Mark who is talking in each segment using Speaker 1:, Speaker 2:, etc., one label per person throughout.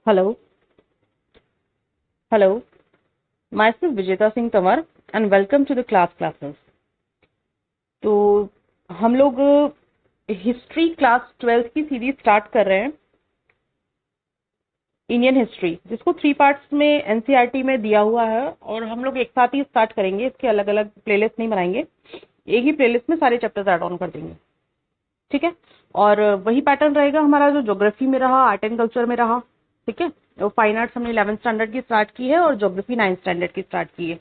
Speaker 1: Hello, hello. Myself Vijeta Singh Tamar and welcome to the classes. तो हम लोग history class 12th की series start कर रहे हैं, इंडियन हिस्ट्री, जिसको 3 पार्ट्स में एनसीईआरटी में दिया हुआ है और हम लोग एक साथ ही स्टार्ट करेंगे। इसके अलग अलग प्लेलिस्ट नहीं बनाएंगे, एक ही प्लेलिस्ट में सारे चैप्टर्स ऐड ऑन कर देंगे, ठीक है। और वही पैटर्न रहेगा हमारा जो ज्योग्राफी में रहा, आर्ट एंड कल्चर में रहा, ठीक है। और फाइन आर्ट्स हमने 11th स्टैंडर्ड की स्टार्ट की है और ज्योग्राफी 9th स्टैंडर्ड की स्टार्ट की है।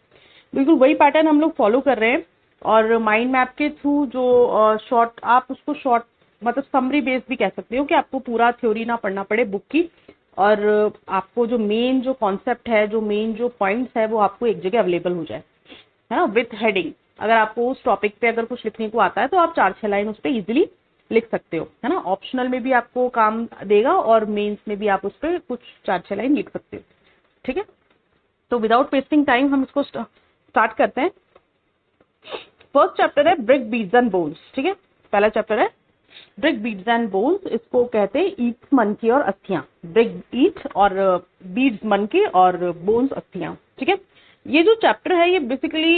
Speaker 1: बिल्कुल वही पैटर्न हम लोग फॉलो कर रहे हैं। और माइंड मैप के थ्रू जो शॉर्ट, आप उसको शॉर्ट मतलब समरी बेस्ड भी कह सकते हो कि आपको पूरा थ्योरी ना पढ़ना पड़े बुक की, और आपको जो मेन जो कॉन्सेप्ट है, जो मेन जो पॉइंट्स है, वो आपको एक जगह अवेलेबल हो जाए, है ना, विथ हेडिंग। अगर आपको उस टॉपिक पे अगर कुछ लिखने को आता है तो आप 4-6 लाइन उस पर इजिली लिख सकते हो, है ना। ऑप्शनल में भी आपको काम देगा और मेंस में भी आप उस पर कुछ 4-6 लाइन लिख सकते हो, ठीक है। तो विदाउट वेस्टिंग टाइम हम इसको स्टार्ट करते हैं। फर्स्ट चैप्टर है ब्रिक बीड्स एंड बोन्स, ठीक है। पहला चैप्टर है ब्रिक बीड्स एंड बोन्स। इसको कहते हैं ईट्स मन की और अस्थियां। ब्रिक ईट और बीड्स मन के और बोन्स अस्थियां, ठीक है। ये जो चैप्टर है ये बेसिकली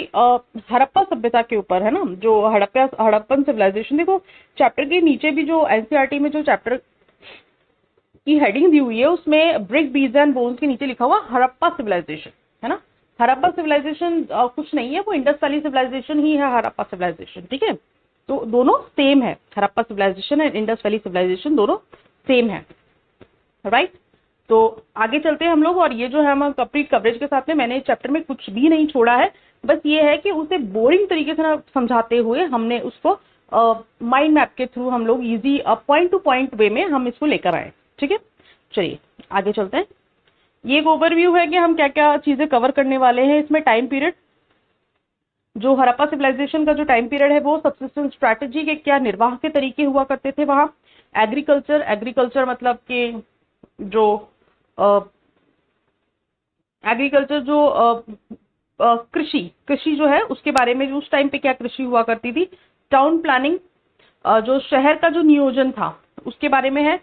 Speaker 1: हड़प्पा सभ्यता के ऊपर है ना, जो हड़प्पन सिविलाइजेशन। देखो चैप्टर के नीचे भी जो एनसीईआरटी में जो चैप्टर की हेडिंग दी हुई है उसमें ब्रिक बीड्स एंड बोन्स के नीचे लिखा हुआ हड़प्पा सिविलाइजेशन, है ना। हड़प्पा सिविलाइजेशन कुछ नहीं है, वो इंडस वैली सिविलाइजेशन ही है हड़प्पा सिविलाइजेशन, ठीक है। तो दोनों सेम है, Harappa civilization and Indus valley civilization दोनों सेम है, राइट। तो आगे चलते हैं हम लोग। और ये जो है हम कंप्लीट कवरेज के साथ में, मैंने इस चैप्टर में कुछ भी नहीं छोड़ा है, बस ये है कि उसे बोरिंग तरीके से ना समझाते हुए हमने उसको माइंड मैप के थ्रू हम लोग इजी पॉइंट टू पॉइंट वे में हम इसको लेकर आए, ठीक है। चलिए आगे चलते हैं। ये एक ओवरव्यू है कि हम क्या क्या चीजें कवर करने वाले हैं इसमें। टाइम पीरियड, जो हड़प्पा सिविलाइजेशन का जो टाइम पीरियड है वो सबसिस्टेंस स्ट्रैटेजी के क्या निर्वाह के तरीके हुआ करते थे वहां। एग्रीकल्चर मतलब कि जो एग्रीकल्चर जो कृषि जो है उसके बारे में, जो उस टाइम पे क्या कृषि हुआ करती थी। टाउन प्लानिंग, जो शहर का जो नियोजन था उसके बारे में है।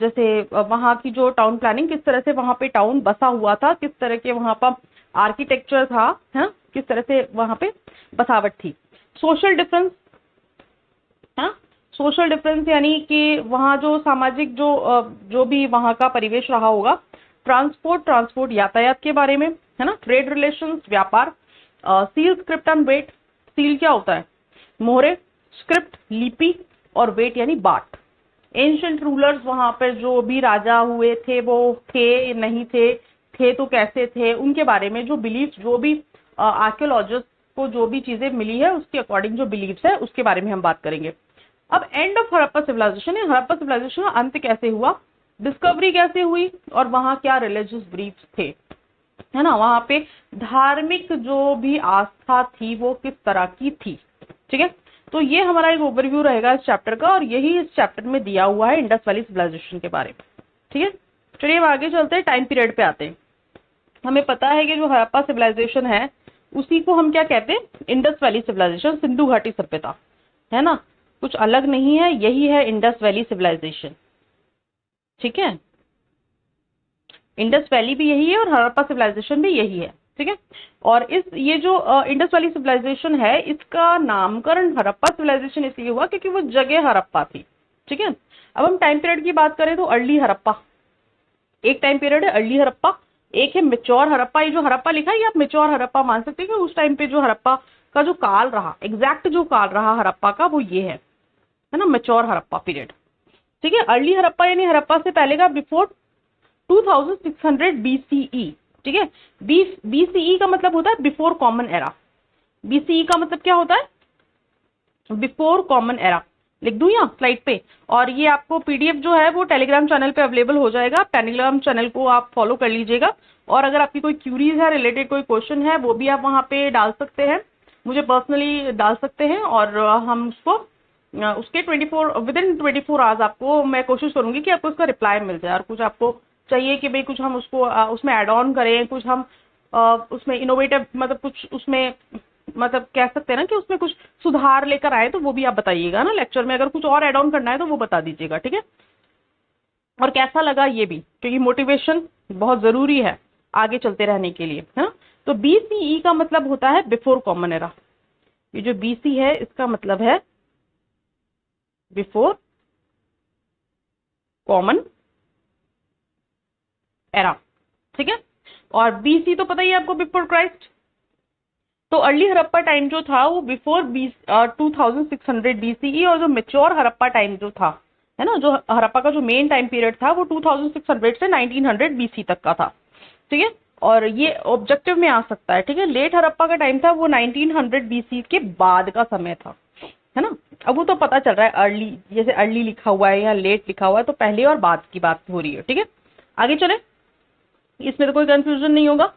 Speaker 1: जैसे वहाँ की जो टाउन प्लानिंग, किस तरह से वहाँ पे टाउन बसा हुआ था, किस तरह के वहाँ पर आर्किटेक्चर था, है, किस तरह से वहाँ पे बसावट थी। सोशल डिफरेंस, हाँ, सोशल डिफरेंस यानी कि वहाँ जो सामाजिक जो भी वहाँ का परिवेश रहा होगा। ट्रांसपोर्ट यातायात के बारे में, है ना। ट्रेड रिलेशंस, व्यापार। Seal, script and weight. Seal क्या होता है, मोहरे। स्क्रिप्ट, लिपि। और वेट यानी बाट। एंशिएंट रूलर्स, वहां पर जो भी राजा हुए थे वो थे नहीं थे तो कैसे थे, उनके बारे में जो बिलीफ, जो भी आर्कियोलॉजिस्ट को जो भी चीजें मिली है उसके अकॉर्डिंग जो बिलीव्स है उसके बारे में हम बात करेंगे। अब एंड ऑफ हड़प्पा सिविलाइजेशन है, हड़प्पा सिविलाइजेशन का अंत कैसे हुआ, डिस्कवरी कैसे हुई और वहां क्या रिलीजियस बिलीफ्स थे, है ना। वहां पे धार्मिक जो भी आस्था थी वो किस तरह की थी, ठीक है। तो ये हमारा एक ओवरव्यू रहेगा इस चैप्टर का, और यही इस चैप्टर में दिया हुआ है इंडस वैली सिविलाइजेशन के बारे में, ठीक है। चलिए अब आगे चलते हैं, टाइम पीरियड पे आते हैं। हमें पता है कि जो हड़प्पा सिविलाइजेशन है उसी को हम क्या कहते हैं, इंडस वैली सिविलाइजेशन, सिंधु घाटी सभ्यता, है ना। कुछ अलग नहीं है, यही है इंडस वैली सिविलाइजेशन, ठीक है। इंडस वैली भी यही है और हड़प्पा सिविलाइजेशन भी यही है, ठीक है। और ये जो इंडस वैली सिविलाइजेशन है इसका नामकरण हड़प्पा सिविलाइजेशन इसलिए हुआ क्योंकि वो जगह हड़प्पा थी, ठीक है। अब हम टाइम पीरियड की बात करें तो अर्ली हड़प्पा एक टाइम पीरियड है, अर्ली हड़प्पा एक है, मेच्योर हड़प्पा। ये जो हड़प्पा लिखा है ये आप मेच्योर हड़प्पा मान सकते हैं कि उस टाइम पे जो हड़प्पा का जो काल रहा, एग्जैक्ट जो काल रहा हड़प्पा का वो ये है ना, मेच्योर हड़प्पा पीरियड, ठीक है। अर्ली हड़प्पा यानी हड़प्पा से पहले का, बिफोर 2600 BCE, ठीक है। BCE का मतलब होता है बिफोर कॉमन एरा। BCE का मतलब क्या होता है, बिफोर कॉमन एरा। लिख दूं यहाँ स्लाइड पे। और ये आपको पीडीएफ जो है वो टेलीग्राम चैनल पे अवेलेबल हो जाएगा, टेलीग्राम चैनल को आप फॉलो कर लीजिएगा। और अगर आपकी कोई क्यूरीज है, रिलेटेड कोई क्वेश्चन है, वो भी आप वहाँ पे डाल सकते हैं, मुझे पर्सनली डाल सकते हैं, और हम उसको उसके 24 विदिन 24 आवर्स आपको मैं कोशिश करूंगी कि आपको उसका रिप्लाई मिल जाए। और कुछ आपको चाहिए कि भाई कुछ हम उसको उसमें ऐड ऑन करें, कुछ हम उसमें इनोवेटिव मतलब कुछ उसमें मतलब कह सकते हैं ना कि उसमें कुछ सुधार लेकर आए, तो वो भी आप बताइएगा ना लेक्चर में। अगर कुछ और ऐड ऑन करना है तो वो बता दीजिएगा, ठीक है। और कैसा लगा ये भी, क्योंकि मोटिवेशन बहुत जरूरी है आगे चलते रहने के लिए, है ना। तो BCE का मतलब होता है बिफोर कॉमन एरा। ये जो BC है इसका मतलब है बिफोर कॉमन एरा, ठीक है। और BC तो पता ही है आपको, बिफोर क्राइस्ट। तो अर्ली हड़प्पा टाइम जो था वो बिफोर 2600 BCE, और जो मेच्योर हड़प्पा टाइम जो था, है ना, जो हड़प्पा का जो मेन टाइम पीरियड था वो 2600 से 1900 BC तक का था, ठीक है। और ये ऑब्जेक्टिव में आ सकता है, ठीक है। लेट हड़प्पा का टाइम था वो 1900 BC के बाद का समय था, है ना। अब वो तो पता चल रहा है अर्ली, जैसे अर्ली लिखा हुआ है या लेट लिखा हुआ है तो पहले और बाद की बात हो रही है, ठीक है। आगे चले, इसमें तो कोई कंफ्यूजन नहीं होगा।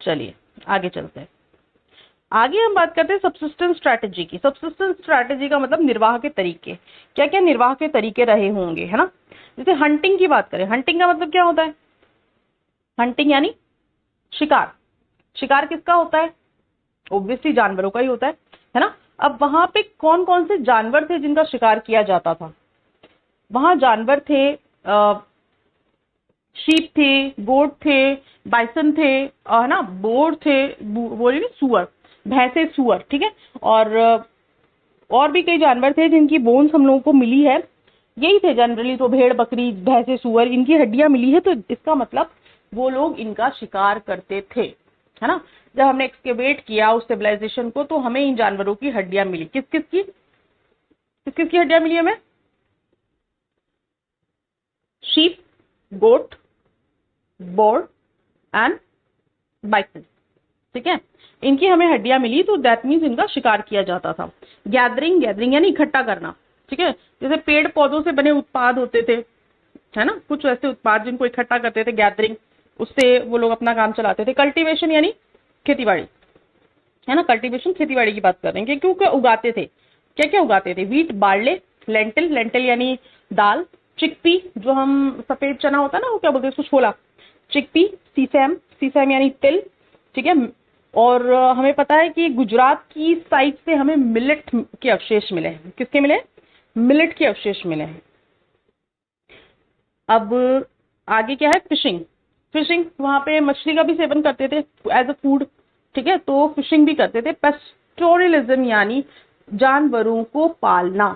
Speaker 1: चलिए आगे चलते हैं। आगे हम बात करते हैं सबसिस्टेंस स्ट्रैटेजी की। सबसिस्टेंस स्ट्रैटेजी का मतलब निर्वाह के तरीके, क्या क्या निर्वाह के तरीके रहे होंगे, है ना। जैसे हंटिंग की बात करें, हंटिंग का मतलब क्या होता है? हंटिंग यानी शिकार। शिकार किसका होता है? ऑब्वियसली जानवरों का ही होता है ना। अब वहां पे कौन कौन से जानवर थे जिनका शिकार किया जाता था? वहां जानवर थे, शीप थे, गोट थे, बाइसन थे, है ना, बोर थे, बोलिए सुअर, भैंसे, सुअर, ठीक है। और भी कई जानवर थे जिनकी बोन्स हम लोगों को मिली है, यही थे जनरली। तो भेड़, बकरी, भैंसे, सुअर, इनकी हड्डियां मिली है, तो इसका मतलब वो लोग इनका शिकार करते थे, है ना। जब हमने एक्सकेवेट किया उस सिविलाइजेशन को तो हमें इन जानवरों की हड्डियां मिली। किस किस की हड्डियां मिली हमें? Sheep, goat, boar and bison, ठीक है। इनकी हमें हड्डियां मिली, तो दैट मीन्स इनका शिकार किया जाता था। गैदरिंग, गैदरिंग यानी इकट्ठा करना, ठीक है। जैसे पेड़ पौधों से बने उत्पाद होते थे, है ना, कुछ ऐसे उत्पाद जिनको इकट्ठा करते थे, गैदरिंग, उससे वो लोग अपना काम चलाते थे। कल्टीवेशन यानी खेतीबाड़ी, है ना। कल्टीवेशन खेतीबाड़ी की बात कर रहे हैं, क्योंकि उगाते थे, क्या क्या उगाते थे? व्हीट, बार्ले, लेंटिल, लेंटिल यानी दाल, चिकपी, जो हम सफेद चना होता है ना, वो क्या बोलते हैं उसको, छोला, चिकपी, सीसैम, सीसैम यानी तिल, ठीक है। और हमें पता है कि गुजरात की साइड से हमें मिलेट के अवशेष मिले हैं। किसके मिले? मिलेट के अवशेष मिले हैं। अब आगे क्या है? फिशिंग। फिशिंग, वहां पे मछली का भी सेवन करते थे एज अ फूड, ठीक है। तो फिशिंग भी करते थे। पेस्टोरलिज्म यानी जानवरों को पालना,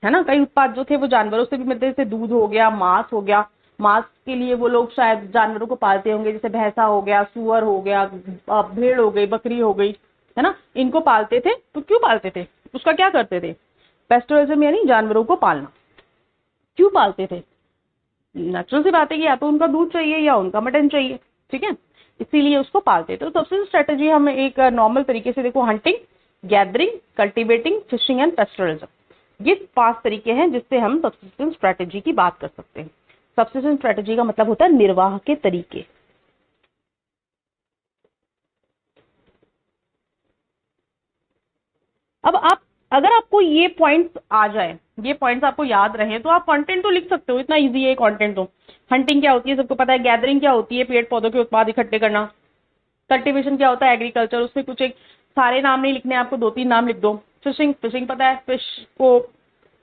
Speaker 1: है ना। कई उत्पाद जो थे वो जानवरों से भी मिलते थे, दूध हो गया, मांस हो गया। मांस के लिए वो लोग शायद जानवरों को पालते होंगे, जैसे भैंसा हो गया, सुअर हो गया, भेड़ हो गई, बकरी हो गई, है ना। इनको पालते थे। तो क्यों पालते थे? उसका क्या करते थे? पेस्टोरलिज्म यानी जानवरों को पालना। क्यों पालते थे? नेचुरल सी बात है कि या तो उनका दूध चाहिए या उनका मटन चाहिए, ठीक है, इसीलिए उसको पालते थे। तो सबसे स्ट्रेटेजी हम एक नॉर्मल तरीके से देखो, hunting, gathering, cultivating, fishing and pastoralism, ये 5 तरीके हैं जिससे हम सब्सिस्टेंस स्ट्रेटेजी की बात कर सकते हैं। सब्सिस्टेंस स्ट्रेटेजी का मतलब होता है निर्वाह के तरीके। अब आप, अगर आपको ये पॉइंट्स आ जाए, ये पॉइंट्स आपको याद रहे, तो आप कंटेंट तो लिख सकते हो, इतना इजी है कंटेंट तो। हंटिंग क्या होती है सबको पता है, गैदरिंग क्या होती है पेड़ पौधों के उत्पाद इकट्ठे करना, कल्टीवेशन क्या होता है एग्रीकल्चर, उसमें कुछ एक सारे नाम नहीं लिखने, आपको 2-3 नाम लिख दो। फिशिंग, फिशिंग पता है, फिश को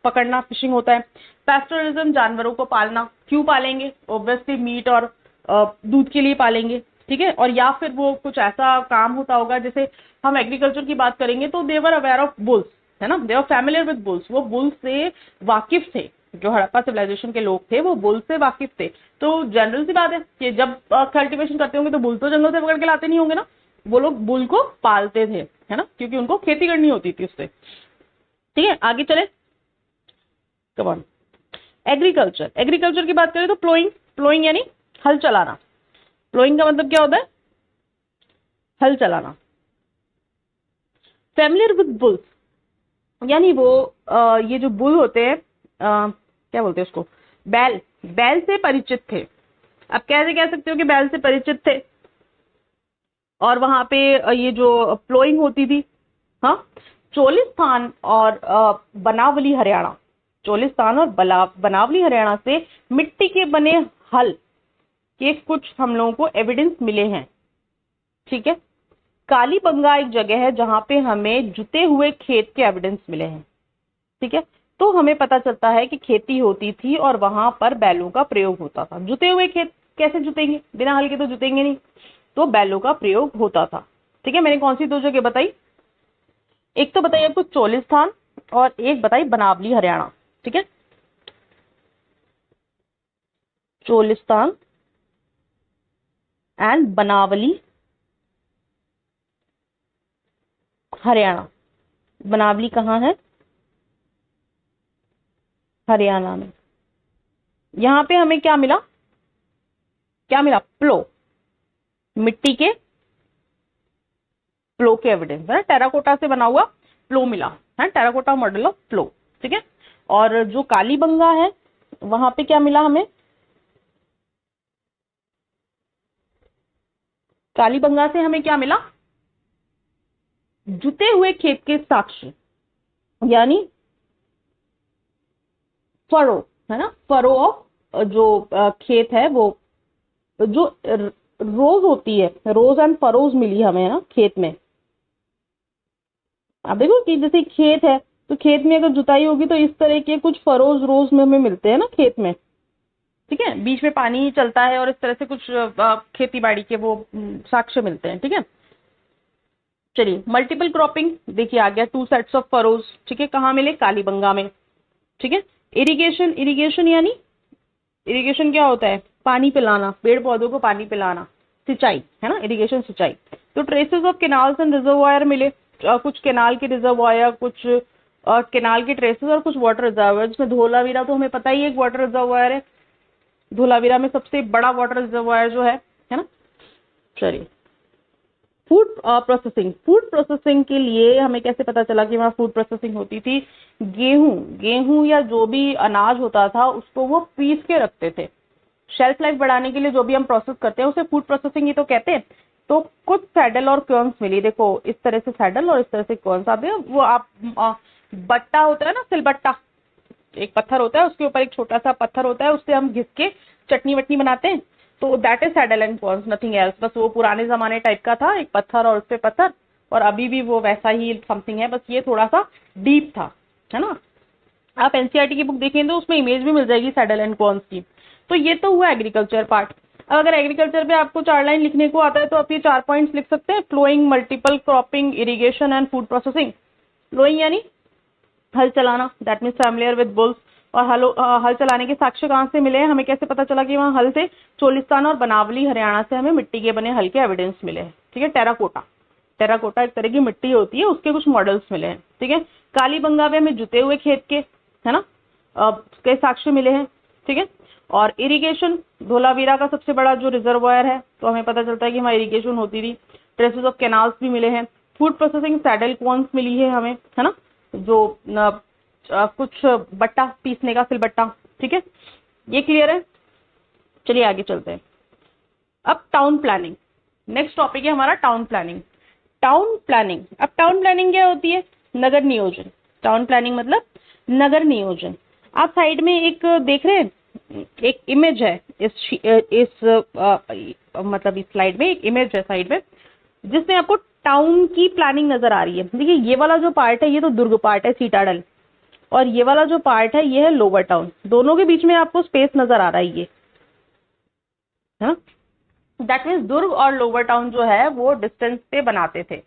Speaker 1: पकड़ना फिशिंग होता है। पैस्टोरलिज्म, जानवरों को पालना। क्यों पालेंगे? ऑब्वियसली मीट और दूध के लिए पालेंगे, ठीक है। और या फिर वो कुछ ऐसा काम होता होगा, जैसे हम एग्रीकल्चर की बात करेंगे तो देवर अवेयर ऑफ बुल्स, है ना, they are familiar with bulls, वो बुल्स से वाकिफ थे। जो हड़प्पा सिविलाइजेशन के लोग थे वो बुल से वाकिफ थे। तो जनरल सी बात है कि जब कल्टीवेशन करते होंगे तो बुल तो जंगल से पकड़ के लाते नहीं होंगे ना, वो लोग बुल को पालते थे, है ना, क्योंकि उनको खेती करनी होती थी उससे, ठीक है। आगे चले, कम ऑन। एग्रीकल्चर, एग्रीकल्चर की बात करें तो प्लोइंग, प्लोइंग यानी हल चलाना। प्लोइंग का मतलब क्या होता है? हल चलाना। फैमिलियर विद बुल्स यानी वो ये जो बुल होते हैं, क्या बोलते हैं उसको, बैल, बैल से परिचित थे। अब कैसे कह सकते हो कि बैल से परिचित थे? और वहां पे ये जो प्लोइंग होती थी, हाँ, चोलिस्तान और बनावली हरियाणा, चोलिस्तान और बनावली हरियाणा से मिट्टी के बने हल के कुछ हम लोगों को एविडेंस मिले हैं, ठीक है। कालीबंगा एक जगह है जहां पे हमें जुते हुए खेत के एविडेंस मिले हैं, ठीक है। तो हमें पता चलता है कि खेती होती थी और वहां पर बैलों का प्रयोग होता था। जुते हुए खेत कैसे जुतेंगे, बिना हल के तो जुतेंगे नहीं, तो बैलों का प्रयोग होता था। ठीक है, मैंने कौन सी 2 जगह बताई, एक तो बताइए आपको चोलिस्तान और एक बताई बनावली हरियाणा। ठीक है, चोलिस्तान एंड बनावली हरियाणा। बनावली कहाँ है, हरियाणा में। यहां पे हमें क्या मिला, क्या मिला, प्लो, मिट्टी के प्लो के एविडेंस है, टेराकोटा से बना हुआ प्लो मिला है, टेराकोटा मॉडल ऑफ प्लो। ठीक है, और जो कालीबंगा है वहां पे क्या मिला हमें, कालीबंगा से हमें क्या मिला, जुते हुए खेत के साक्ष्य, यानी फरो, है ना, फरो ऑफ जो खेत है, वो जो रोज होती है, रोज एंड फरोज मिली हमें, है ना, खेत में। आप देखो कि जैसे खेत है तो खेत में अगर जुताई होगी तो इस तरह के कुछ फरोज रोज में हमें मिलते हैं ना खेत में। ठीक है, बीच में पानी चलता है और इस तरह से कुछ खेती बाड़ी के वो साक्ष्य मिलते हैं। ठीक है, चलिए मल्टीपल क्रॉपिंग देखिए आ गया, 2 सेट्स ऑफ फरोज। ठीक है, कहाँ मिले, कालीबंगा में। ठीक है, इरिगेशन, इरिगेशन यानी इरिगेशन क्या होता है, पानी पिलाना, पेड़ पौधों को पानी पिलाना, सिंचाई, है ना, इरिगेशन सिंचाई। तो traces of canals and reservoir मिले, कुछ केनाल के रिजर्वायर, कुछ केनाल के ट्रेसेस और कुछ वाटर रिजर्वायर, जिसमें धोलावीरा तो हमें पता ही है एक वाटर रिजर्वायर है, धोलावीरा में सबसे बड़ा वाटर रिजर्वायर जो है ना। चलिए फूड प्रोसेसिंग, फूड प्रोसेसिंग के लिए हमें कैसे पता चला कि वहाँ फूड प्रोसेसिंग होती थी, गेहूं, गेहूं या जो भी अनाज होता था उसको वो पीस के रखते थे, शेल्फ लाइफ बढ़ाने के लिए जो भी हम प्रोसेस करते हैं उसे फूड प्रोसेसिंग ही तो कहते हैं। तो कुछ सैडल और कर्न्स मिली, देखो इस तरह से सैडल और इस तरह से कर्न्स आते हैं। वो आप बट्टा होता है ना, सिलबट्टा, एक पत्थर होता है उसके ऊपर एक छोटा सा पत्थर होता है, उससे हम घिस के चटनी वटनी बनाते हैं, तो that is saddle and querns, nothing else. बस वो पुराने जमाने टाइप का था, एक पत्थर और उस पे पत्थर, और अभी भी वो वैसा ही समथिंग है, बस ये थोड़ा सा डीप था, है ना। आप एनसीईआरटी की बुक देखें तो उसमें इमेज भी मिल जाएगी सैडल एंड कॉर्न्स की। तो ये तो हुआ एग्रीकल्चर पार्ट। अब अगर एग्रीकल्चर पे आपको 4 लाइन लिखने को आता है तो आप ये 4 पॉइंट्स लिख सकते हैं, ploughing, multiple cropping, irrigation and food processing. Ploughing यानी हल चलाना, that means familiar with bulls. और हल चलाने के साक्ष्य कहाँ से मिले हैं, हमें कैसे पता चला कि वहाँ हल से, चोलिस्तान और बनावली हरियाणा से हमें मिट्टी के बने हल के एविडेंस मिले हैं। ठीक है, टेराकोटा, टेराकोटा एक तरह की मिट्टी होती है, उसके कुछ मॉडल्स मिले हैं। ठीक है, कालीबंगा में हमें जुते हुए खेत के, है ना, के साक्ष्य मिले हैं। ठीक है, और इरिगेशन, धोलावीरा का सबसे बड़ा जो रिजर्वायर है, तो हमें पता चलता है कि वहाँ इरिगेशन होती थी। ट्रेसेस ऑफ कैनाल्स भी मिले हैं। फूड प्रोसेसिंग सैडल कॉर्न्स मिली है हमें, है ना, जो कुछ बट्टा पीसने का सिलबट्टा। ठीक है, ये क्लियर है। चलिए आगे चलते हैं। अब टाउन प्लानिंग, नेक्स्ट टॉपिक है हमारा टाउन प्लानिंग। टाउन प्लानिंग, अब टाउन प्लानिंग क्या होती है, नगर नियोजन। टाउन प्लानिंग मतलब नगर नियोजन। आप साइड में एक देख रहे हैं, एक इमेज है मतलब इस स्लाइड में एक इमेज है साइड में, जिसमें आपको टाउन की प्लानिंग नजर आ रही है। देखिए ये वाला जो पार्ट है ये तो दुर्ग पार्ट है, सीटाडल, और ये वाला जो पार्ट है ये है लोअर टाउन। दोनों के बीच में आपको स्पेस नजर आ रहा है, ये है ना, दैट मीन्स दुर्ग और लोअर टाउन जो है वो डिस्टेंस पे बनाते थे।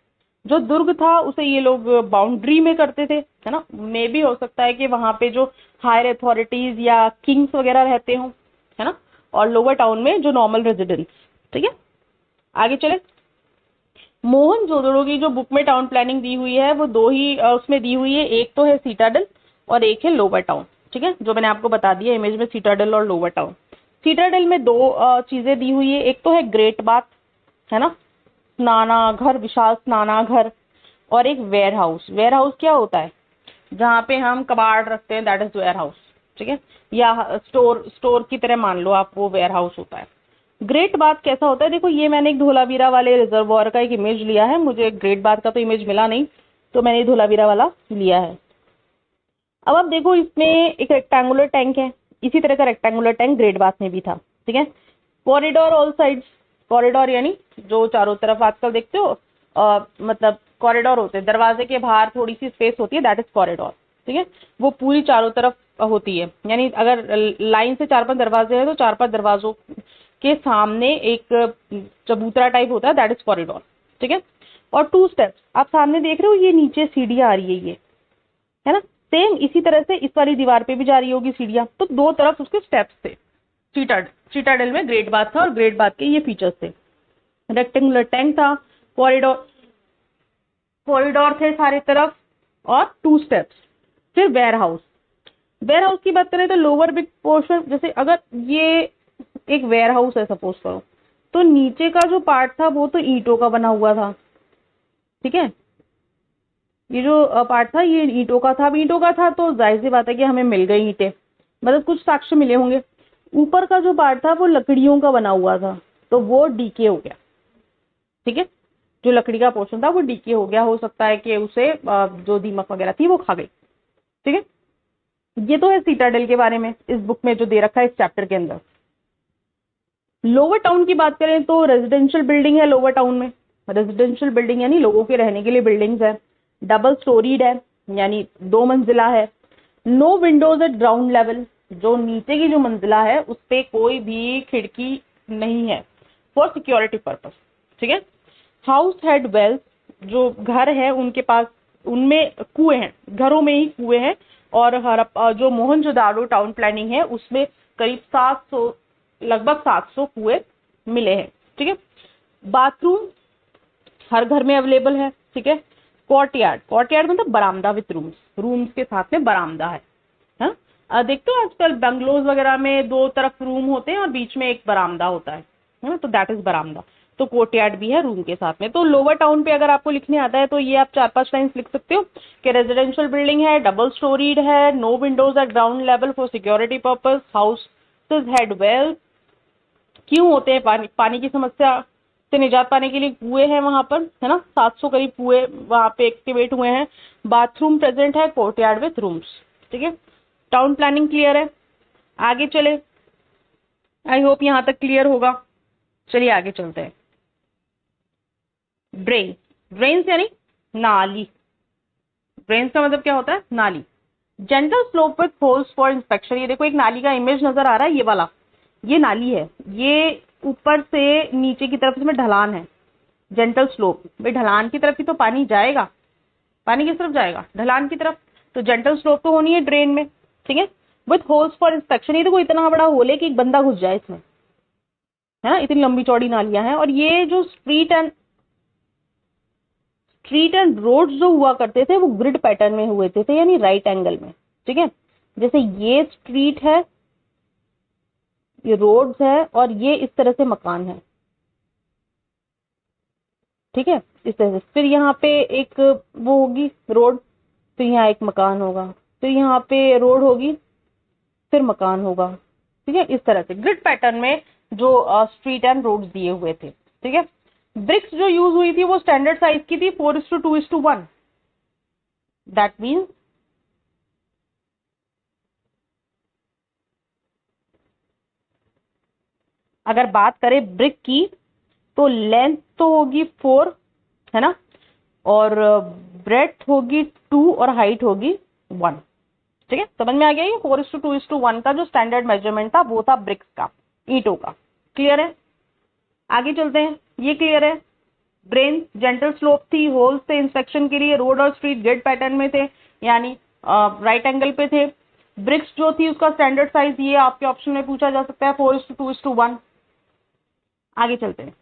Speaker 1: जो दुर्ग था उसे ये लोग बाउंड्री में करते थे, है ना, मे भी हो सकता है कि वहां पे जो हायर अथॉरिटीज या किंग्स वगैरह रहते हो, है ना, और लोअर टाउन में जो नॉर्मल रेजिडेंट्स। ठीक है, आगे चले। मोहनजोदड़ो की जो बुक में टाउन प्लानिंग दी हुई है वो 2 ही उसमें दी हुई है, एक तो है सीटाडल और एक है लोअर टाउन। ठीक है, जो मैंने आपको बता दिया इमेज में, सीटाडल और लोअर टाउन। सीटाडल में 2 चीजें दी हुई है, एक तो है ग्रेट बाथ, है ना, स्नानाघर, विशाल स्नानाघर, और एक वेयर हाउस। वेयर हाउस क्या होता है, जहाँ पे हम कबाड़ रखते हैं, दैट इज वेयर हाउस। ठीक है, या स्टोर की तरह मान लो आप, वो वेयर हाउस होता है। ग्रेट बाथ कैसा होता है, देखो ये मैंने एक धोलावीरा वाले रिजर्वॉयर का एक इमेज लिया है, मुझे ग्रेट बाथ का तो इमेज मिला नहीं, तो मैंने धोलावीरा वाला लिया है। अब आप देखो इसमें एक रेक्टेंगुलर टैंक है, इसी तरह का रेक्टेंगुलर टैंक ग्रेट बाथ में भी था। ठीक है, कॉरिडोर ऑल साइड्स, कॉरिडोर यानी जो चारों तरफ आजकल देखते हो मतलब कॉरिडोर होते हैं, दरवाजे के बाहर थोड़ी सी स्पेस होती है, दैट इज कॉरिडोर। ठीक है, वो पूरी चारों तरफ होती है, यानी अगर लाइन से 4-5 दरवाजे हैं तो 4-5 दरवाजों के सामने एक चबूतरा टाइप होता है, दैट इज कॉरिडोर। ठीक है, और 2 स्टेप्स आप सामने देख रहे हो, ये नीचे सीढ़ियां आ रही है, ये है ना, सेम इसी तरह से इस वाली दीवार पे भी जा रही होगी सीढ़ियां, तो 2 तरफ उसके स्टेप्स थे। सीटाडेल में ग्रेट बाथ था और ग्रेट बाथ के ये फीचर्स थे। रेक्टेंगुलर टैंक था, कॉरिडोर थे सारे तरफ, और 2 स्टेप्स। फिर वेयर हाउस की बात करें तो लोअर बिग पोर्शन, जैसे अगर ये एक वेयर हाउस है सपोज करो, तो नीचे का जो पार्ट था वो तो ईंटों का बना हुआ था। ठीक है, ये जो पार्ट था ये ईंटों का था, अब ईंटों का था तो जाहिर सी बात है कि हमें मिल गई ईंटें, मतलब कुछ साक्ष्य मिले होंगे। ऊपर का जो पार्ट था वो लकड़ियों का बना हुआ था, तो वो डीके हो गया। ठीक है, जो लकड़ी का पोर्शन था वो डीके हो गया, हो सकता है कि उसे जो दीमक वगैरह थी वो खा गई। ठीक है, ये तो है सीटाडेल के बारे में इस बुक में जो दे रखा है इस चैप्टर के अंदर। लोअर टाउन की बात करें तो रेजिडेंशियल बिल्डिंग है लोअर टाउन में। रेजिडेंशियल बिल्डिंग यानी लोगों के रहने के लिए बिल्डिंग्स है, डबल स्टोरीड है यानी 2 मंजिला है। No windows at ground level, जो नीचे की जो मंजिला है उस पे कोई भी खिड़की नहीं है, फॉर सिक्योरिटी पर्पस। ठीक है, हाउस हैड वेल्स, जो घर है उनके पास उनमें कुएं हैं, घरों में ही कुएं हैं, और जो मोहनजोदाड़ो टाउन प्लानिंग है उसमें करीब 700 लगभग 700 कुएं मिले हैं। ठीक है, बाथरूम हर घर में अवेलेबल है। ठीक है, कोर्टयार्ड मतलब बरामदा विद रूम्स के साथ में बरामदा है। हाँ, देखते हो आजकल बंगलोज वगैरह में 2 तरफ रूम होते हैं और बीच में एक बरामदा होता है ना, तो दैट इज बरामदा। तो कोर्टयार्ड भी है रूम के साथ में। तो लोअर टाउन पे अगर आपको लिखने आता है तो ये आप 4-5 लाइन्स लिख सकते हो कि रेजिडेंशियल बिल्डिंग है, डबल स्टोरीड है, no windows at ground level for security purpose, houses had wells. क्यों होते हैं? पानी की समस्या से निजात पाने के लिए कुएं हैं वहां पर, है ना, 700 करीब कुएं वहां पे एक्टिवेट हुए हैं। बाथरूम प्रेजेंट है, कोर्टयार्ड विथ रूम्स। ठीक है, टाउन प्लानिंग क्लियर है। आगे चले, आई होप यहां तक क्लियर होगा। चलिए आगे चलते हैं। ड्रेन्स यानी नाली। ड्रेन्स का मतलब क्या होता है? नाली। Gentle slope with holes for inspection. ये देखो एक नाली का इमेज नजर आ रहा है, ये वाला, ये नाली है, ये ऊपर से नीचे की तरफ इसमें ढलान है। जेंटल स्लोप, भाई ढलान की तरफ ही तो पानी जाएगा, पानी किस तरफ जाएगा? ढलान की तरफ। तो जेंटल स्लोप तो होनी है ड्रेन में। ठीक है, विथ होल्स फॉर इंस्पेक्शन। ये देखो इतना बड़ा होल है कि एक बंदा घुस जाए इसमें, है ना, इतनी लंबी चौड़ी नालियां हैं। और ये जो स्ट्रीट एंड रोड्स जो हुआ करते थे वो ग्रिड पैटर्न में हुए थे, यानी राइट एंगल में। ठीक है, जैसे ये स्ट्रीट है, ये रोड्स है, और ये इस तरह से मकान है। ठीक है, इस तरह से। फिर यहाँ पे एक वो होगी रोड, फिर यहाँ एक मकान होगा, फिर यहाँ पे रोड होगी, फिर मकान होगा। ठीक है, इस तरह से ग्रिड पैटर्न में जो स्ट्रीट एंड रोड्स दिए हुए थे। ठीक है, ब्रिक्स जो यूज हुई थी वो स्टैंडर्ड साइज की थी, 4:2:1। दैट मीन्स अगर बात करें ब्रिक की तो लेंथ तो होगी 4, है ना, और ब्रेड्थ होगी 2 और हाइट होगी 1। ठीक है, समझ में आ गया? ये 4:2:1 का जो स्टैंडर्ड मेजरमेंट था वो था ब्रिक्स का, ईंटों का। क्लियर है? आगे चलते हैं, ये क्लियर है। ब्रेन जेंटल स्लोप थी, होल्स थे इंस्पेक्शन के लिए, रोड और स्ट्रीट ग्रिड पैटर्न में थे, यानी राइट एंगल पे थे। ब्रिक्स जो थी उसका स्टैंडर्ड साइज ये आपके ऑप्शन में पूछा जा सकता है, 4:2:1। आगे चलते हैं,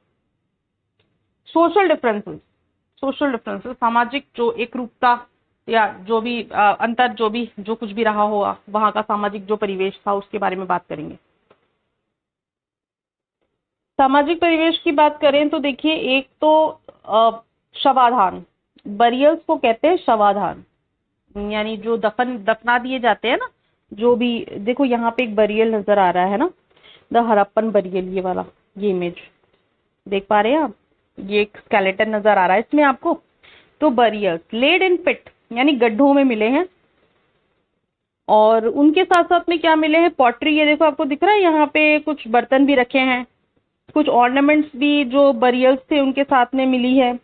Speaker 1: सोशल डिफरेंसेस, सामाजिक जो एक रूपता या जो भी अंतर, जो कुछ भी रहा होगा वहां का सामाजिक जो परिवेश था उसके बारे में बात करेंगे। सामाजिक परिवेश की बात करें तो देखिए, एक तो शवाधान, बरियल्स को कहते हैं शवाधान, यानी जो दफना दिए जाते हैं ना, जो भी। देखो यहाँ पे एक बरियल नजर आ रहा है ना, द हरप्पन बरियल, ये वाला, ये इमेज देख पा रहे हैं आप? ये एक स्केलेटन नजर आ रहा है इसमें आपको। तो बरियल्स लेड इन पिट यानी गड्ढों में मिले हैं, और उनके साथ साथ में क्या मिले हैं? पॉटरी। ये देखो आपको दिख रहा है यहाँ पे कुछ बर्तन भी रखे हैं, कुछ ऑर्नामेंट्स भी जो बरियल्स थे उनके साथ में मिली है,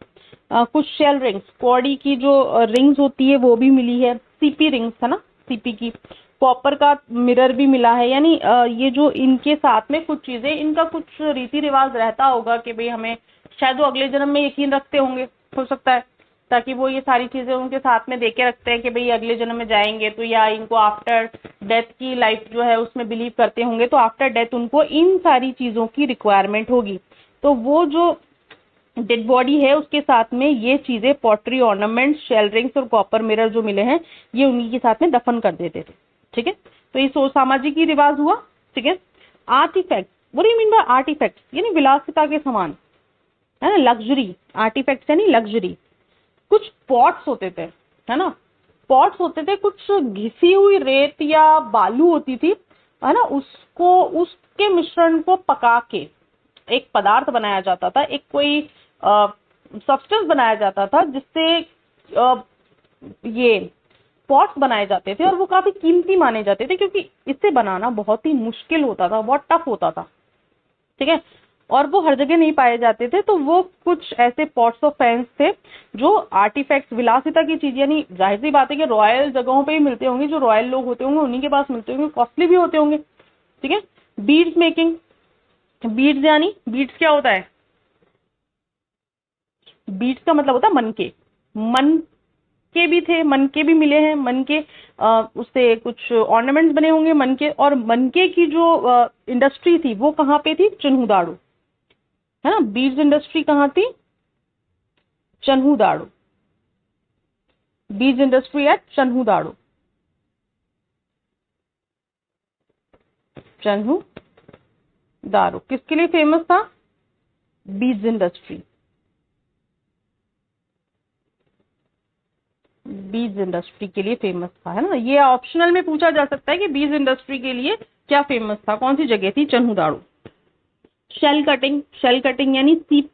Speaker 1: कुछ शेल रिंग्स, कौड़ी की जो रिंग्स होती है वो भी मिली है। सीपी रिंग्स है ना, सीपी की, कॉपर का मिरर भी मिला है। यानी ये जो इनके साथ में कुछ चीजें, इनका कुछ रीति रिवाज रहता होगा कि भाई हमें शायद वो अगले जन्म में यकीन रखते होंगे, हो सकता है, ताकि वो ये सारी चीजें उनके साथ में देके रखते हैं कि भाई अगले जन्म में जाएंगे तो, या इनको आफ्टर डेथ की लाइफ जो है उसमें बिलीव करते होंगे, तो आफ्टर डेथ उनको इन सारी चीजों की रिक्वायरमेंट होगी। तो वो जो डेड बॉडी है उसके साथ में ये चीजें, पॉटरी, ऑर्नामेंट्स, शेल रिंग्स और कॉपर मिरर जो मिले हैं, ये उन्हीं के साथ में दफन कर देते थे। ठीक है, तो ये सामाजिक ही रिवाज हुआ। ठीक है, artefact, what do you mean by artefact? यानी विलासिता के सामान, है ना, लग्जरी। आर्टिफैक्ट यानी लग्जरी। कुछ पॉट्स होते थे, है ना, पॉट्स होते थे, कुछ घिसी हुई रेत या बालू होती थी, है ना, उसको, उसके मिश्रण को पका के एक पदार्थ बनाया जाता था, एक कोई सब्सटेंस बनाया जाता था, जिससे ये पॉट्स बनाए जाते थे, और वो काफी कीमती माने जाते थे क्योंकि इसे बनाना बहुत ही मुश्किल होता था, बहुत टफ होता था। ठीक है, और वो हर जगह नहीं पाए जाते थे, तो वो कुछ ऐसे पॉट्स ऑफ फेंस थे जो आर्टिफैक्ट्स, विलासिता की चीज, यानी जाहिर सी बात है कि रॉयल जगहों पे ही मिलते होंगे, जो रॉयल लोग होते होंगे उन्हीं के पास मिलते होंगे, कॉस्टली भी होते होंगे। ठीक है, बीड्स मेकिंग, बीड्स यानी, बीड्स क्या होता है? बीड्स का मतलब होता है मन के, मन के भी थे, मन के भी मिले हैं, मन के उससे कुछ ऑर्नामेंट्स बने होंगे मन के। और मन के की जो इंडस्ट्री थी वो कहाँ पे थी? चन्हुदाड़ू, है ना, बीड्स इंडस्ट्री कहाँ थी? चन्हुदाड़ू, बीड्स इंडस्ट्री एट चन्हुदाड़ू, चन्हुदाड़ू किसके लिए फेमस था? बीड्स इंडस्ट्री, बीज इंडस्ट्री के लिए फेमस था, है ना। ये ऑप्शनल में पूछा जा सकता है कि बीज इंडस्ट्री के लिए क्या फेमस था, कौन सी जगह थी? चन्हुदाड़ू। शेल कटिंग, शेल कटिंग यानी सीप,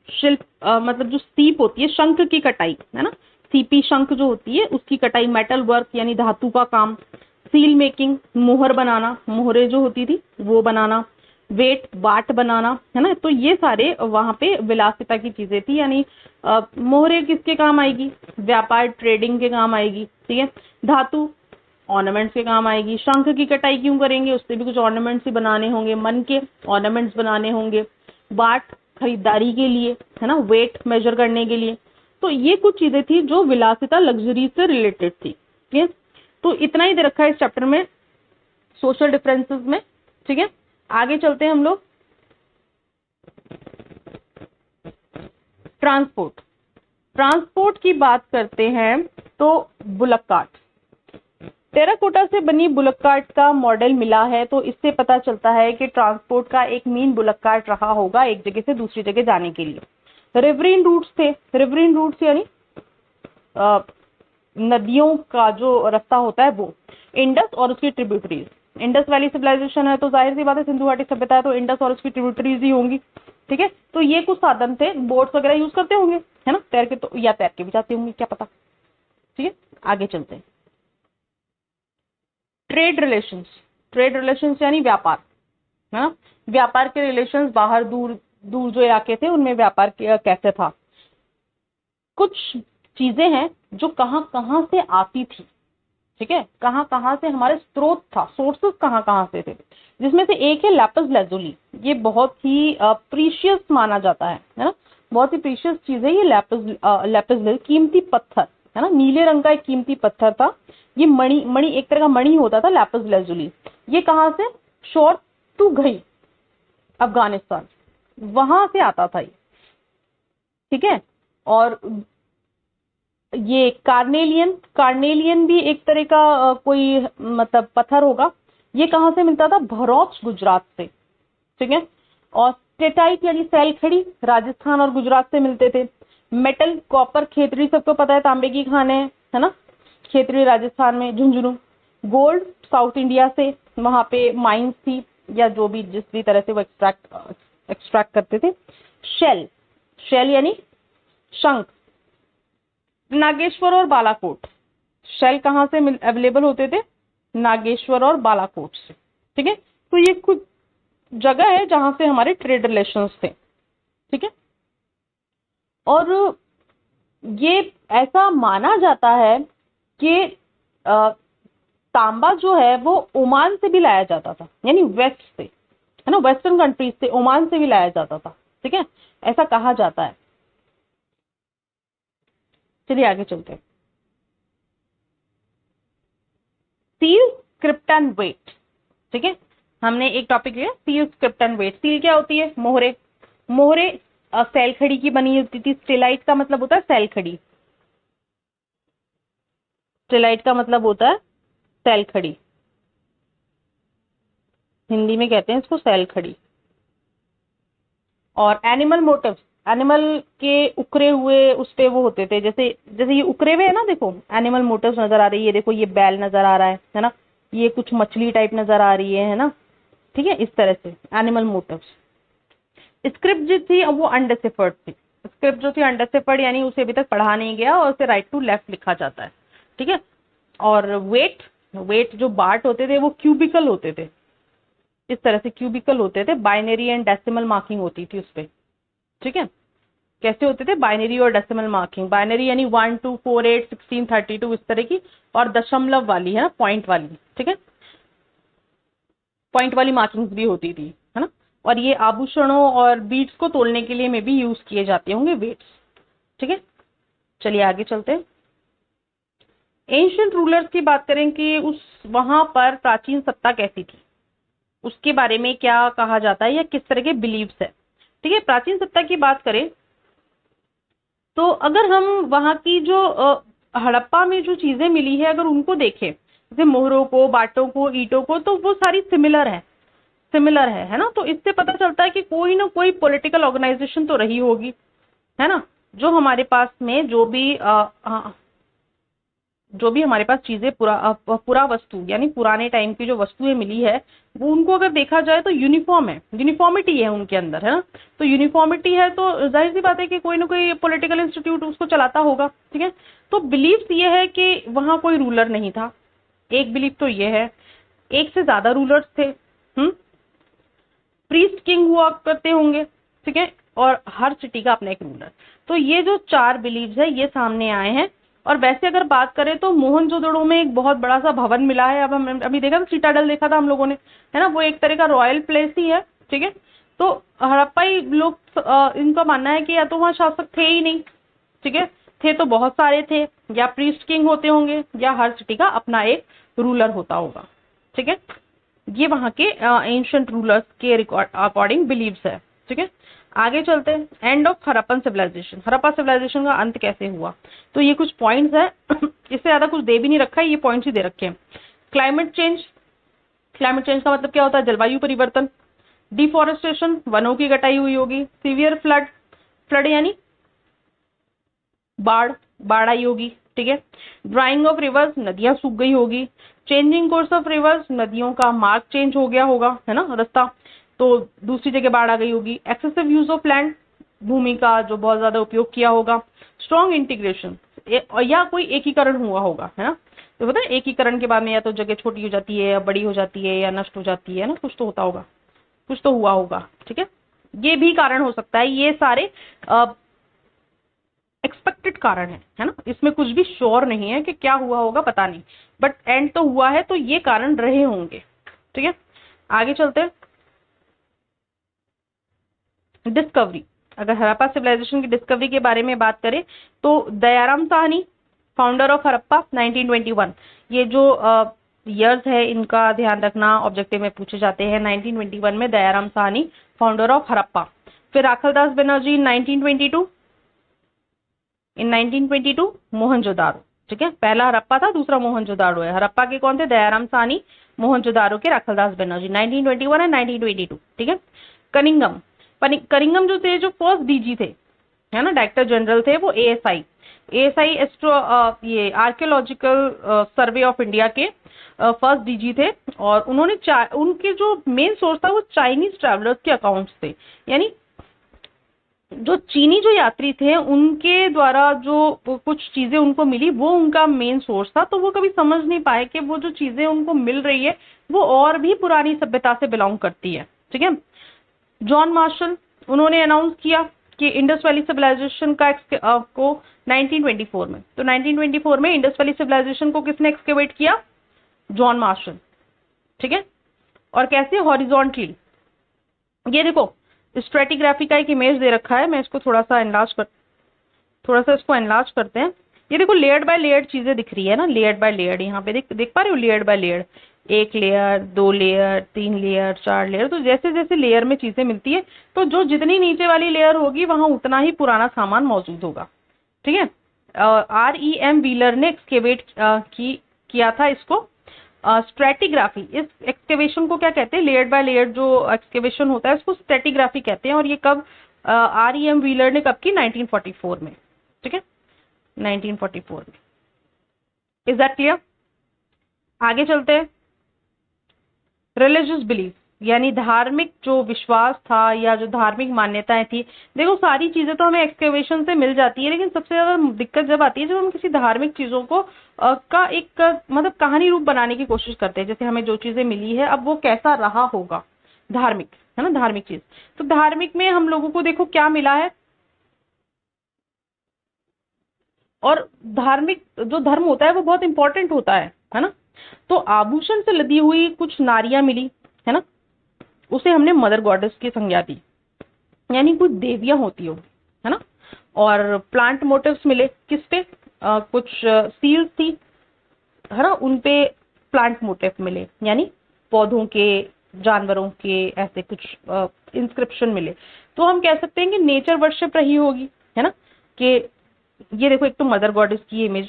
Speaker 1: शिल्प, मतलब जो सीप होती है, शंख की कटाई, है ना, सीपी शंख जो होती है उसकी कटाई। मेटल वर्क यानी धातु का काम। सील मेकिंग, मोहर बनाना, मोहरे जो होती थी वो बनाना। वेट, बाट बनाना, है ना। तो ये सारे वहां पे विलासिता की चीजें थी। यानी मोहरे किसके काम आएगी? व्यापार, ट्रेडिंग के काम आएगी। ठीक है, धातु ऑर्नामेंट्स के काम आएगी। शंख की कटाई क्यों करेंगे? उससे भी कुछ ऑर्नामेंट्स ही बनाने होंगे। मन के ऑर्नामेंट्स बनाने होंगे। बाट खरीदारी के लिए, है ना, वेट मेजर करने के लिए। तो ये कुछ चीजें थी जो विलासिता, लग्जरी से रिलेटेड थी। ठीक है, तो इतना ही दे रखा है इस चैप्टर में सोशल डिफरेंसेस में। ठीक है, आगे चलते हैं हम लोग। ट्रांसपोर्ट, ट्रांसपोर्ट की बात करते हैं तो बुलक कार्ट, टेराकोटा से बनी बुलक कार्ट का मॉडल मिला है, तो इससे पता चलता है कि ट्रांसपोर्ट का एक मीन बुलक कार्ट रहा होगा एक जगह से दूसरी जगह जाने के लिए। रिवरीन रूट्स थे, रिवरीन रूट्स यानी नदियों का जो रास्ता होता है वो। इंडस और उसकी ट्रिब्यूटरीज, इंडस वैली सिविलाइजेशन है तो जाहिर सी बात है सिंधु घाटी सभ्यता है तो इंडस और उसकी ट्रिब्यूटरीज ही होंगी। ठीक है, तो ये कुछ साधन थे, बोट्स वगैरह यूज करते होंगे, है ना, तैर के, तो या तैर के भी जाते होंगे, क्या पता। ठीक है, आगे चलते हैं। ट्रेड रिलेशंस, ट्रेड रिलेशंस यानी व्यापार, है ना, व्यापार के रिलेशंस, बाहर दूर दूर जो इलाके थे उनमें व्यापार कैसे था। कुछ चीजें हैं जो कहां कहां से आती थी, ठीक है, कहां कहां से हमारे स्रोत था, सोर्सेस कहां कहां से थे, जिसमें से एक है लैपिस लाजुली। ये बहुत ही प्रीशियस माना जाता है ना, बहुत ही प्रीशियस चीज है ये लैपिस, कीमती पत्थर, है ना, नीले रंग का एक कीमती पत्थर था। ये मणि एक तरह का मणि होता था लैपिस लाजुली। ये कहां से? शोर टू गई, अफगानिस्तान, वहां से आता था ये। ठीक है, और ये कार्नेलियन, कार्नेलियन भी एक तरह का कोई मतलब पत्थर होगा। ये कहां से मिलता था? भरूच, गुजरात से। ठीक है, और स्टेटाइट यानी सैलखड़ी, राजस्थान और गुजरात से मिलते थे। मेटल, कॉपर, खेतड़ी सबको पता है तांबे की खान है ना, खेतड़ी राजस्थान में, झुंझुनू। गोल्ड साउथ इंडिया से, वहां पे माइंस थी या जो भी जिस भी तरह से वो एक्सट्रैक्ट करते थे। शेल, शेल यानी शंख, नागेश्वर और बालाकोट। शेल कहां से अवेलेबल होते थे? नागेश्वर और बालाकोट से। ठीक है, तो ये कुछ जगह है जहां से हमारे ट्रेड रिलेशंस थे। ठीक है, और ये ऐसा माना जाता है कि तांबा जो है वो ओमान से भी लाया जाता था, यानी वेस्ट से, है ना, वेस्टर्न कंट्रीज से, ओमान से भी लाया जाता था, ठीक है, ऐसा कहा जाता है। चलिए आगे चलते हैं। सील, क्रिप्टन, वेट, ठीक है, हमने एक टॉपिक लिया सील, क्रिप्टन, वेट। सील क्या होती है? मोहरे। मोहरे सेल खड़ी की बनी होती थी। स्टेलाइट का मतलब होता है सेल खड़ी। स्टेलाइट का मतलब होता है सेल खड़ी, हिंदी में कहते हैं इसको सेल खड़ी। और एनिमल मोटिव्स, एनिमल के उकरे हुए उस पे वो होते थे, जैसे जैसे ये उकरे हुए है ना, देखो एनिमल मोटिव्स नजर आ रही है, देखो ये बैल नजर आ रहा है ना, ये कुछ मछली टाइप नजर आ रही है ना, ठीक है, इस तरह से एनिमल मोटिव्स। स्क्रिप्ट जो थी अब वो अनडेसिफर्ड थी। स्क्रिप्ट जो थी अनडेसिफर्ड, यानी उसे अभी तक पढ़ा नहीं गया और उसे राइट टू लेफ्ट लिखा जाता है, ठीक है। और वेट, वेट जो बार्ट होते थे वो क्यूबिकल होते थे, इस तरह से क्यूबिकल होते थे, बाइनरी एंड डेसिमल मार्किंग होती थी उस पे, ठीक है। कैसे होते थे? बाइनरी और डेसिमल मार्किंग। बाइनरी यानी 1 2 4 8 16 32 इस तरह की, और दशमलव वाली है ना, पॉइंट वाली, ठीक है, पॉइंट वाली मार्किंग्स भी होती थी, है ना। और ये आभूषणों और बीट्स को तोलने के लिए में भी यूज किए जाते होंगे वेट्स, ठीक है। चलिए आगे चलते हैं। एंशियंट रूलर्स की बात करें कि उस वहां पर प्राचीन सत्ता कैसी थी, उसके बारे में क्या कहा जाता है या किस तरह के बिलीव्स है, ठीक है। प्राचीन सत्ता की बात करें तो अगर हम वहां की जो हड़प्पा में जो चीजें मिली है अगर उनको देखें, जैसे मोहरों को, बाटों को, ईंटों को, तो वो सारी सिमिलर है, सिमिलर है ना। तो इससे पता चलता है कि कोई ना कोई पॉलिटिकल ऑर्गेनाइजेशन तो रही होगी, है ना। जो हमारे पास में जो भी हमारे पास चीजें पूरा वस्तु यानी पुराने टाइम की जो वस्तुएं मिली है वो उनको अगर देखा जाए तो यूनिफॉर्म है, यूनिफॉर्मिटी है उनके अंदर, है ना। तो यूनिफॉर्मिटी है तो जाहिर सी बात है कि कोई ना कोई पॉलिटिकल इंस्टीट्यूट उसको चलाता होगा, ठीक है। तो बिलीफ ये है कि वहां कोई रूलर नहीं था, एक बिलीफ तो ये है। एक से ज्यादा रूलर्स थे, प्रीस्ट किंग हुआ करते होंगे, ठीक है, और हर सिटी का अपना एक रूलर। तो ये जो चार बिलीव्स है ये सामने आए हैं। और वैसे अगर बात करें तो मोहनजोदड़ो में एक बहुत बड़ा सा भवन मिला है। अब हम अभी देखा था, सिटाडल देखा था हम लोगों ने, है ना, वो एक तरह का रॉयल प्लेस ही है, ठीक है। तो हड़प्पाई लोग इनका मानना है कि या तो वहाँ शासक थे ही नहीं, ठीक है, थे तो बहुत सारे थे, या प्रीस्ट किंग होते होंगे, या हर सिटी का अपना एक रूलर होता होगा, ठीक है। ये वहां के एंशिएंट रूलर्स के अकॉर्डिंग बिलीव्स है, ठीक है। आगे चलते हैं। End of Harappan civilization, Harappa civilization का अंत कैसे हुआ, तो ये कुछ पॉइंट्स है इससे ज्यादा कुछ दे भी नहीं रखा है, ये पॉइंट्स ही दे रखे हैं। क्लाइमेट चेंज, क्लाइमेट चेंज का मतलब क्या होता है? जलवायु परिवर्तन। डिफॉरेस्टेशन, वनों की कटाई हुई होगी। सीवियर फ्लड, फ्लड यानी बाढ़, बाढ़ आई होगी, ठीक है। ड्राइंग ऑफ रिवर्स, नदियां सूख गई होगी। चेंजिंग कोर्स ऑफ रिवर्स, नदियों का मार्ग चेंज हो गया होगा, है ना, रास्ता, तो दूसरी जगह बाढ़ आ गई होगी। एक्सेसिव यूज ऑफ लैंड, भूमि का जो बहुत ज्यादा उपयोग किया होगा। स्ट्रॉन्ग इंटीग्रेशन, या कोई एकीकरण हुआ होगा, है ना। तो पता है एकीकरण के बाद में या तो जगह छोटी हो जाती है या बड़ी हो जाती है या नष्ट हो जाती है ना, कुछ तो होता होगा, कुछ तो हुआ होगा, ठीक है। ये भी कारण हो सकता है, ये सारे एक्सपेक्टेड कारण है ना, इसमें कुछ भी श्योर नहीं है कि क्या हुआ होगा, पता नहीं, बट एंड तो हुआ है, तो ये कारण रहे होंगे, ठीक है। आगे चलते हैं। डिस्कवरी, अगर हड़प्पा सिविलाइजेशन की डिस्कवरी के बारे में बात करें तो दयाराम साहनी, फाउंडर ऑफ हड़प्पा, 1921। ये जो ईयर्स है इनका ध्यान रखना, ऑब्जेक्टिव में पूछे जाते हैं। 1921 में दयाराम साहनी, फाउंडर ऑफ हड़प्पा। फिर राखलदास बनर्जी 1922, इन 1922 मोहनजोदारो, ठीक है। पहला हड़प्पा था, दूसरा मोहनजोदारो है। हड़प्पा के कौन थे? दयाराम साहनी। मोहनजोदारो के राखलदास बनर्जी, 1921 एंड 1922, ठीक है। कनिंगम, कनिंगम जो थे, जो फर्स्ट डीजी थे, है ना, डायरेक्टर जनरल थे, वो एएसआई, एएसआई एस्ट्रो ये आर्कियोलॉजिकल सर्वे ऑफ इंडिया के फर्स्ट डीजी थे। और उन्होंने उनके जो मेन सोर्स था वो चाइनीज ट्रैवलर्स के अकाउंट्स थे, यानी जो चीनी जो यात्री थे उनके द्वारा जो कुछ चीजें उनको मिली वो उनका मेन सोर्स था। तो वो कभी समझ नहीं पाए कि वो जो चीजें उनको मिल रही है वो और भी पुरानी सभ्यता से बिलोंग करती है, ठीक है। जॉन मार्शल, उन्होंने अनाउंस किया कि इंडस वैली सिविलाइजेशन का को 1924 में, तो 1924 में इंडस वैली सिविलाइजेशन को किसने एक्सकेवेट किया? John Marshall. ठीक है, और कैसे? हॉरिजॉन्टली। ये देखो स्ट्रेटिग्राफी का एक इमेज दे रखा है, मैं इसको थोड़ा सा इसको एनलार्ज करते हैं। ये देखो लेयर्ड बाय लेयर्ड चीजें दिख रही है ना, लेयर्ड बाय लेयर्ड, यहाँ पे देख पा रहे हो? Layered by layered, 1 layer, 2 layer, 3 layer, 4 layer. तो जैसे जैसे लेयर में चीजें मिलती है, तो जो जितनी नीचे वाली लेयर होगी वहां उतना ही पुराना सामान मौजूद होगा। ठीक है, REM व्हीलर ने एक्सकेवेट किया था इसको, स्ट्रेटिग्राफी। इस एक्सकेवेशन को क्या कहते हैं? लेयर्ड बाय लेयर्ड जो एक्सकेवेशन होता है उसको स्ट्रेटिग्राफी कहते हैं। और ये कब REM व्हीलर ने कब की? 1944 में। ठीक है, 1944 में। Is that clear? आगे चलते हैं। रिलीजियस बिलीफ, यानी धार्मिक जो विश्वास था या जो धार्मिक मान्यताएं थी। देखो सारी चीजें तो हमें एक्सकेवेशन से मिल जाती है, लेकिन सबसे ज्यादा दिक्कत जब आती है जब हम किसी धार्मिक चीजों को का एक मतलब कहानी रूप बनाने की कोशिश करते हैं। जैसे हमें जो चीजें मिली है, अब वो कैसा रहा होगा, धार्मिक है ना, धार्मिक चीज। तो धार्मिक में हम लोगों को देखो क्या मिला है, और धार्मिक जो धर्म होता है वो बहुत इंपॉर्टेंट होता है ना। तो आभूषण से लदी हुई कुछ नारियां मिली है ना, उसे हमने मदर गॉडेस की संज्ञा दी, यानी कुछ देवियां होती हो, है ना। और प्लांट मोटिव्स मिले, किस पे? कुछ सील्स थी, है ना, उनपे प्लांट मोटिव मिले, यानी पौधों के, जानवरों के, ऐसे कुछ इंस्क्रिप्शन मिले। तो हम कह सकते हैं कि नेचर वर्शिप रही होगी, है ना। कि ये देखो, एक तो मदर गॉडेस की इमेज,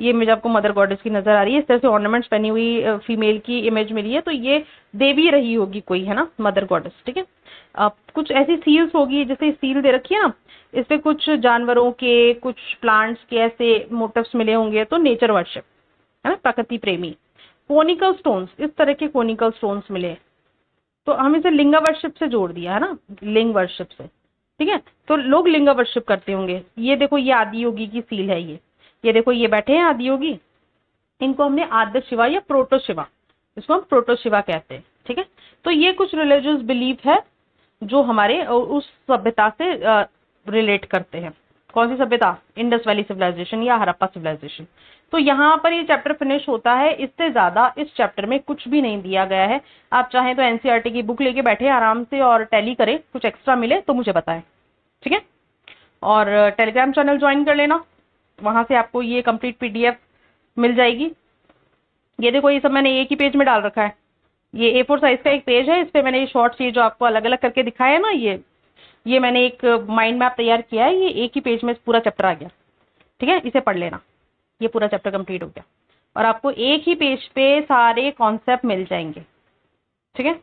Speaker 1: ये इमेज आपको मदर गॉडेस की नजर आ रही है, इस तरह से ऑर्नामेंट्स पहनी हुई फीमेल की इमेज मिली है, तो ये देवी रही होगी कोई, है ना, मदर गॉडेस। ठीक है, कुछ ऐसी सील्स होगी, जैसे सील दे रखी है ना, इस पे कुछ जानवरों के, कुछ प्लांट्स के ऐसे मोटिव्स मिले होंगे, तो नेचर वर्शिप, है ना, प्रकृति प्रेमी। कोनिकल स्टोन्स, इस तरह के कोनिकल स्टोन्स मिले, तो हम इसे लिंगा वर्शिप से जोड़ दिया, है ना, लिंग वर्शिप से। ठीक है, तो लोग लिंगा वर्शिप करते होंगे। ये देखो, ये आदि योगी की सील है, ये देखो, ये बैठे हैं आदि योगी, इनको हमने आद्य शिवा या प्रोटो शिवा, इसको हम प्रोटो शिवा कहते हैं। ठीक है, तो ये कुछ रिलीजियस बिलीफ है जो हमारे उस सभ्यता से रिलेट करते हैं। कौन सी सभ्यता? इंडस वैली सिविलाइजेशन या हड़प्पा सिविलाइजेशन। तो यहाँ पर ये चैप्टर फिनिश होता है, इससे ज्यादा इस चैप्टर में कुछ भी नहीं दिया गया है। आप चाहें तो एनसीईआरटी की बुक लेके बैठे आराम से और टैली करें, कुछ एक्स्ट्रा मिले तो मुझे बताएं। ठीक है, और टेलीग्राम चैनल ज्वाइन कर लेना, वहां से आपको ये कंप्लीट पीडीएफ मिल जाएगी। ये देखो, ये सब मैंने एक ही पेज में डाल रखा है। ये A4 साइज का एक पेज है, इस पे मैंने ये शॉर्ट्स, ये जो आपको अलग अलग करके दिखाया है ना, ये मैंने एक माइंड मैप तैयार किया है, ये एक ही पेज में पूरा चैप्टर आ गया। ठीक है, इसे पढ़ लेना, ये पूरा चैप्टर कंप्लीट हो गया और आपको एक ही पेज पे सारे कॉन्सेप्ट मिल जाएंगे। ठीक है,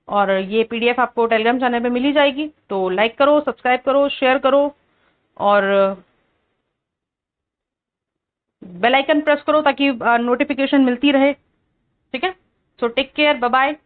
Speaker 1: और ये पीडीएफ आपको टेलीग्राम चैनल पे मिल ही जाएगी। तो लाइक करो, सब्सक्राइब करो, शेयर करो और बेल आइकन प्रेस करो ताकि नोटिफिकेशन मिलती रहे। ठीक है, so take care, bye bye.